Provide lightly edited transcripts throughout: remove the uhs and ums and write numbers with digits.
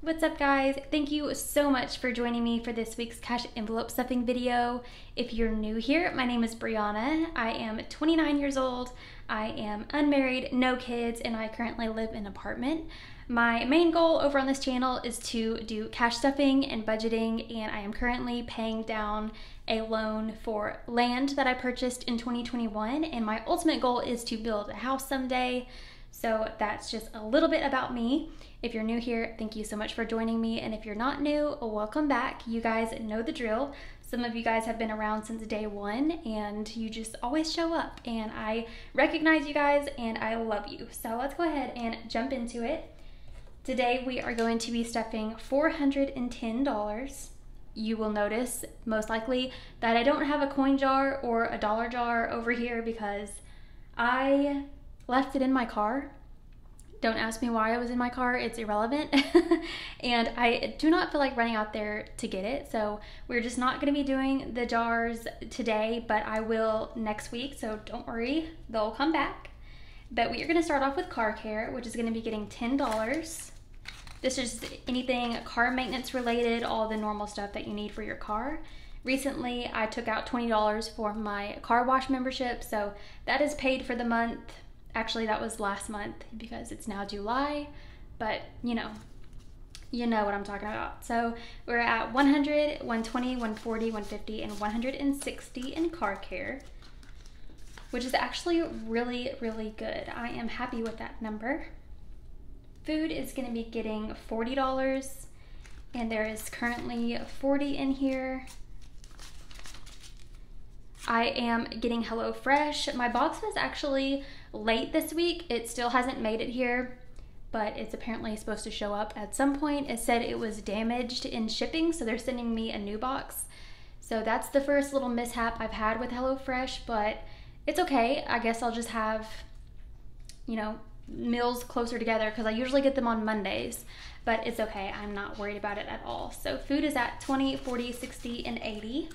What's up, guys? Thank you so much for joining me for this week's cash envelope stuffing video. If you're new here, my name is Brianna. I am 29 years old. I am unmarried, no kids, and I currently live in an apartment. My main goal over on this channel is to do cash stuffing and budgeting, and I am currently paying down a loan for land that I purchased in 2021, and my ultimate goal is to build a house someday. So that's just a little bit about me. If you're new here, thank you so much for joining me. And if you're not new, welcome back. You guys know the drill. Some of you guys have been around since day one and you just always show up. And I recognize you guys and I love you. So let's go ahead and jump into it. Today we are going to be stuffing $410. You will notice most likely that I don't have a coin jar or a dollar jar over here because I left it in my car. Don't ask me why I was in my car, it's irrelevant. And I do not feel like running out there to get it. So we're just not gonna be doing the jars today, but I will next week. So don't worry, they'll come back. But we are gonna start off with car care, which is gonna be getting $10. This is anything car maintenance related, all the normal stuff that you need for your car. Recently, I took out $20 for my car wash membership. So that is paid for the month. Actually, that was last month because it's now July, but you know what I'm talking about. So we're at 100, 120, 140, 150, and 160 in car care, which is actually really, really good. I am happy with that number. Food is gonna be getting $40, and there is currently 40 in here. I am getting HelloFresh. My box was actually late this week. It still hasn't made it here, but it's apparently supposed to show up at some point. It said it was damaged in shipping, so they're sending me a new box. So that's the first little mishap I've had with HelloFresh, but it's okay. I guess I'll just have, meals closer together because I usually get them on Mondays, but it's okay. I'm not worried about it at all. So food is at 20, 40, 60, and 80.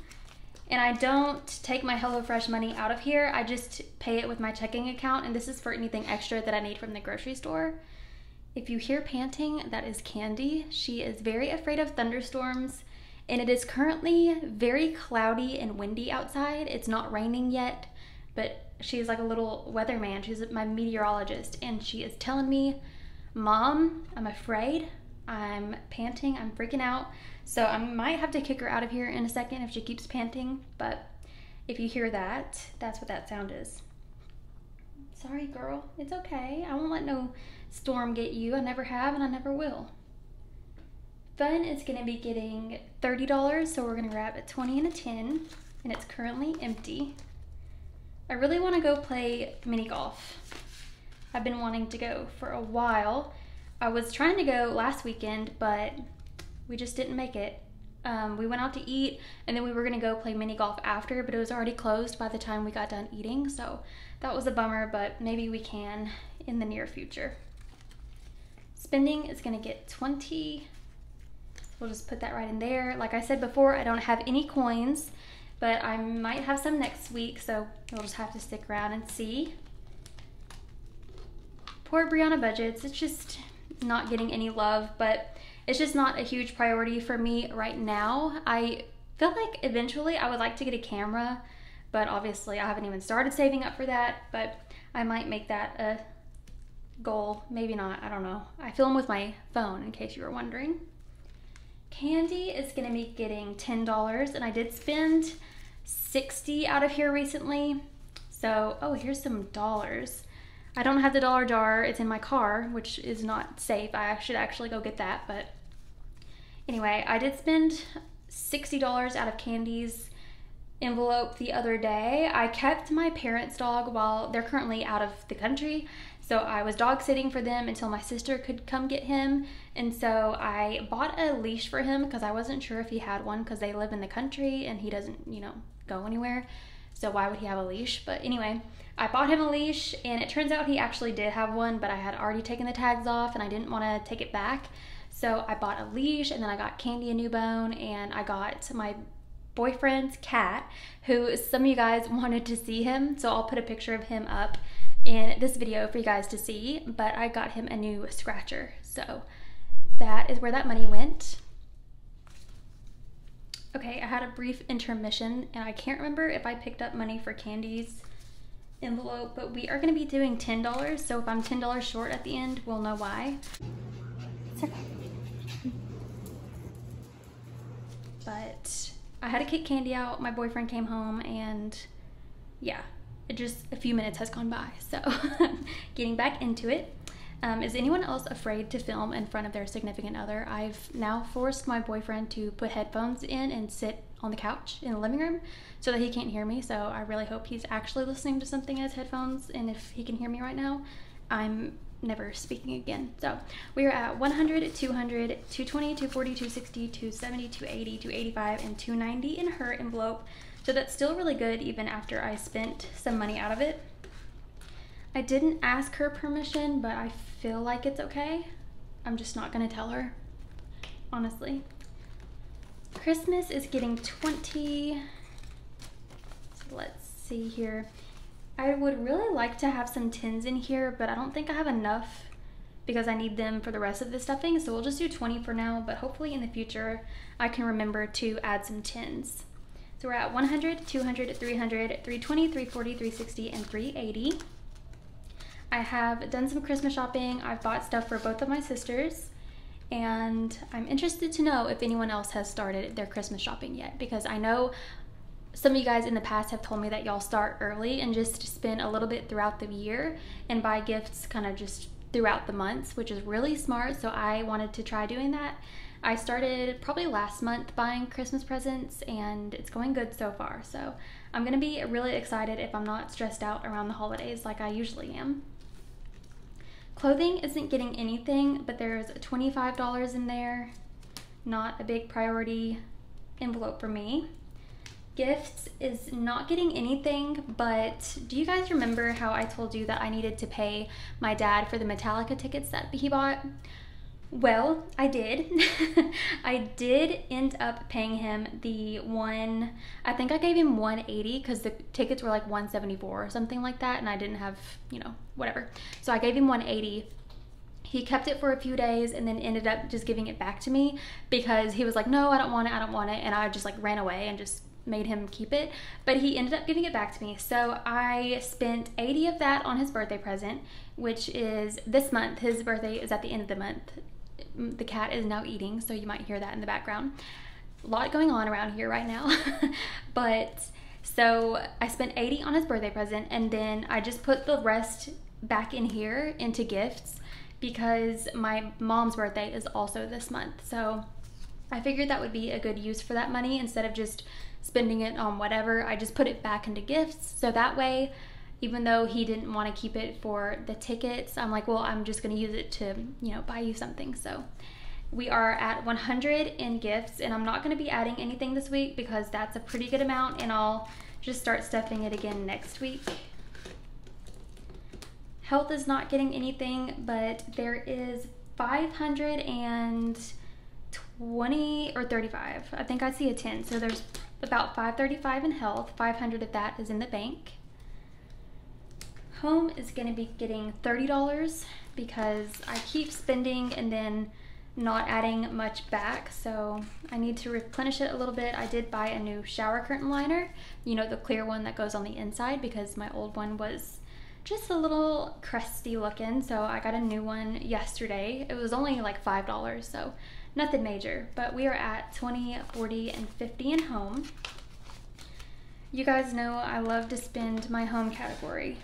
And I don't take my HelloFresh money out of here. I just pay it with my checking account, and this is for anything extra that I need from the grocery store. If you hear panting, that is Candy. She is very afraid of thunderstorms, and it is currently very cloudy and windy outside. It's not raining yet, but she's like a little weatherman. She's my meteorologist, and she is telling me, "Mom, I'm afraid, I'm panting, I'm freaking out." So I might have to kick her out of here in a second if she keeps panting, but if you hear that, that's what that sound is. Sorry, girl, it's okay. I won't let no storm get you. I never have and I never will. Fun is gonna be getting $30, so we're gonna grab a 20 and a 10, and it's currently empty. I really wanna go play mini golf. I've been wanting to go for a while. I was trying to go last weekend, but we just didn't make it. We went out to eat, and then we were gonna go play mini golf after, but it was already closed by the time we got done eating, so that was a bummer, but maybe we can in the near future. Spending is gonna get 20. We'll just put that right in there. Like I said before, I don't have any coins, but I might have some next week, so you'll just have to stick around and see. Poor Brianna budgets, it's just not getting any love, but it's just not a huge priority for me right now. I feel like eventually I would like to get a camera, but obviously I haven't even started saving up for that, but I might make that a goal. Maybe not, I don't know. I film with my phone in case you were wondering. Candy is gonna be getting $10, and I did spend 60 out of here recently. So, oh, here's some dollars. I don't have the dollar jar, it's in my car, which is not safe. I should actually go get that, but anyway, I did spend $60 out of Candy's envelope the other day. I kept my parents' dog while they're currently out of the country, so I was dog sitting for them until my sister could come get him, and so I bought a leash for him because I wasn't sure if he had one because they live in the country and he doesn't, go anywhere. So why would he have a leash? But anyway, I bought him a leash, and it turns out he actually did have one, but I had already taken the tags off and I didn't want to take it back. So I bought a leash, and then I got Candy a new bone, and I got my boyfriend's cat, who some of you guys wanted to see him, so I'll put a picture of him up in this video for you guys to see, but I got him a new scratcher. So that is where that money went. Okay, I had a brief intermission and I can't remember if I picked up money for Candy's envelope, but we are going to be doing $10. So if I'm $10 short at the end, we'll know why. But I had to kick Candy out. My boyfriend came home and yeah, it just a few minutes has gone by. So getting back into it. Is anyone else afraid to film in front of their significant other? I've now forced my boyfriend to put headphones in and sit on the couch in the living room so that he can't hear me. So I really hope he's actually listening to something in his headphones, and if he can hear me right now, I'm never speaking again. So we are at 100, 200, 220, 240, 260, 270, 280, 285, and 290 in her envelope. So that's still really good even after I spent some money out of it. I didn't ask her permission, but I feel like it's okay. I'm just not gonna tell her, honestly. Christmas is getting 20. So let's see here. I would really like to have some tins in here, but I don't think I have enough because I need them for the rest of the stuffing. So we'll just do 20 for now, but hopefully in the future I can remember to add some tins. So we're at 100, 200, 300, 320, 340, 360, and 380. I have done some Christmas shopping. I've bought stuff for both of my sisters, and I'm interested to know if anyone else has started their Christmas shopping yet, because I know some of you guys in the past have told me that y'all start early and just spend a little bit throughout the year and buy gifts kind of just throughout the months, which is really smart. So I wanted to try doing that. I started probably last month buying Christmas presents, and it's going good so far. So I'm gonna be really excited if I'm not stressed out around the holidays like I usually am. Clothing isn't getting anything, but there's $25 in there. Not a big priority envelope for me. Gifts is not getting anything, but do you guys remember how I told you that I needed to pay my dad for the Metallica tickets that he bought? Well, I did. I did end up paying him I think I gave him $180 because the tickets were like $174 or something like that, and I didn't have, you know, whatever. So I gave him $180. He kept it for a few days and then ended up just giving it back to me because he was like, no, I don't want it, and I just like ran away and just made him keep it, but he ended up giving it back to me. So I spent $80 of that on his birthday present, which is this month. His birthday is at the end of the month. The cat is now eating, so you might hear that in the background. A lot going on around here right now. But so I spent $80 on his birthday present, and then I just put the rest back in here into gifts because my mom's birthday is also this month. So I figured that would be a good use for that money. Instead of just spending it on whatever, I just put it back into gifts. So that way, even though he didn't want to keep it for the tickets, I'm like, well, I'm just going to use it to, you know, buy you something. So we are at 100 in gifts, and I'm not going to be adding anything this week because that's a pretty good amount, and I'll just start stuffing it again next week. Health is not getting anything, but there is 520 or 35. I think I see a 10. So there's about 535 in health. 500 of that is in the bank. Home is going to be getting $30 because I keep spending and then not adding much back, so I need to replenish it a little bit. I did buy a new shower curtain liner, you know, the clear one that goes on the inside, because my old one was just a little crusty looking, so I got a new one yesterday. It was only like $5, so nothing major, but we are at 20, 40, and 50 in home. You guys know I love to spend my home category,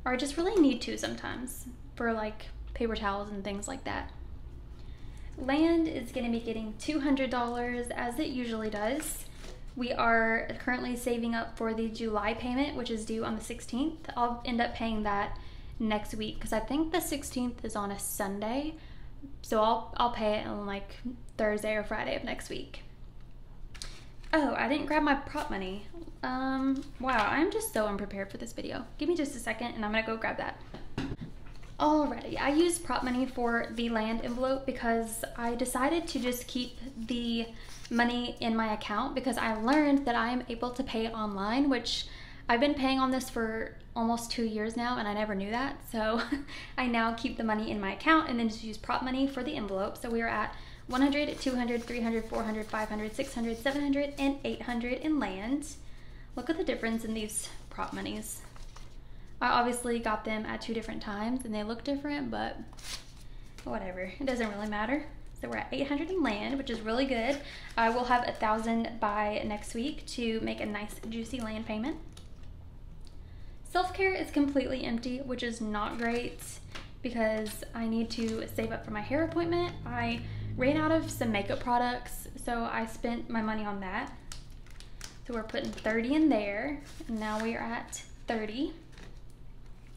or I just really need to sometimes for like paper towels and things like that. Land is going to be getting $200 as it usually does. We are currently saving up for the July payment, which is due on the 16th. I'll end up paying that next week because I think the 16th is on a Sunday. So I'll pay it on like Thursday or Friday of next week. Oh, I didn't grab my prop money. Wow, I'm just so unprepared for this video. Give me just a second and I'm gonna go grab that. Alrighty, I used prop money for the land envelope because I decided to just keep the money in my account because I learned that I am able to pay online, which I've been paying on this for almost 2 years now, and I never knew that. So I now keep the money in my account and then just use prop money for the envelope. So we are at 100, 200, 300, 400, 500, 600, 700, and 800 in land. Look at the difference in these prop monies. I obviously got them at 2 different times and they look different, but whatever, it doesn't really matter. So we're at 800 in land, which is really good. I will have 1,000 by next week to make a nice juicy land payment. Self-care is completely empty, which is not great because I need to save up for my hair appointment. I ran out of some makeup products, so I spent my money on that. So we're putting 30 in there, and now we are at 30.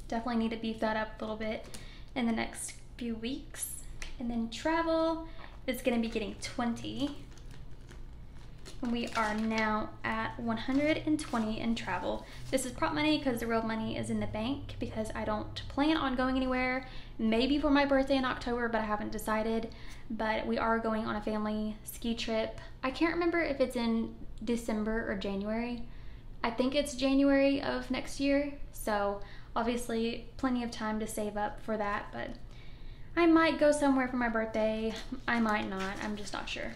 Definitely need to beef that up a little bit in the next few weeks. And then travel is gonna be getting 20. And we are now at 120 in travel. This is prop money because the real money is in the bank because I don't plan on going anywhere. Maybe for my birthday in October, but I haven't decided. But we are going on a family ski trip. I can't remember if it's in December or January. I think it's January of next year. So obviously plenty of time to save up for that, but I might go somewhere for my birthday. I might not, I'm just not sure.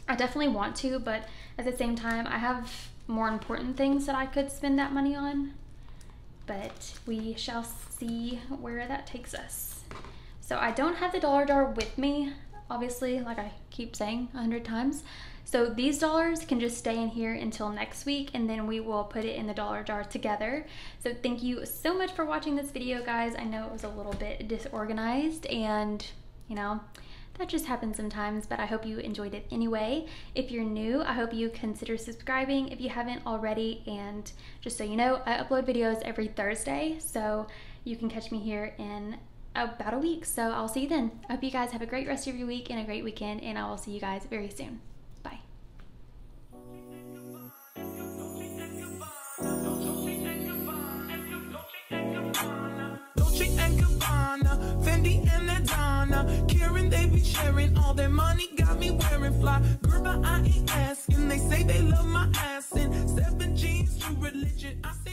I definitely want to, but at the same time, I have more important things that I could spend that money on, but we shall see where that takes us. So I don't have the dollar jar with me, obviously, like I keep saying 100 times. So these dollars can just stay in here until next week, and then we will put it in the dollar jar together. So thank you so much for watching this video, guys. I know it was a little bit disorganized, and you know, that just happens sometimes, but I hope you enjoyed it anyway. If you're new, I hope you consider subscribing if you haven't already. And just so you know, I upload videos every Thursday, so you can catch me here in about a week. So I'll see you then. I hope you guys have a great rest of your week and a great weekend, and I will see you guys very soon. Bye. Karen, they be sharing all their money, got me wearing fly. Girl, but I ain't asking. They say they love my ass in 7 jeans, true religion. I say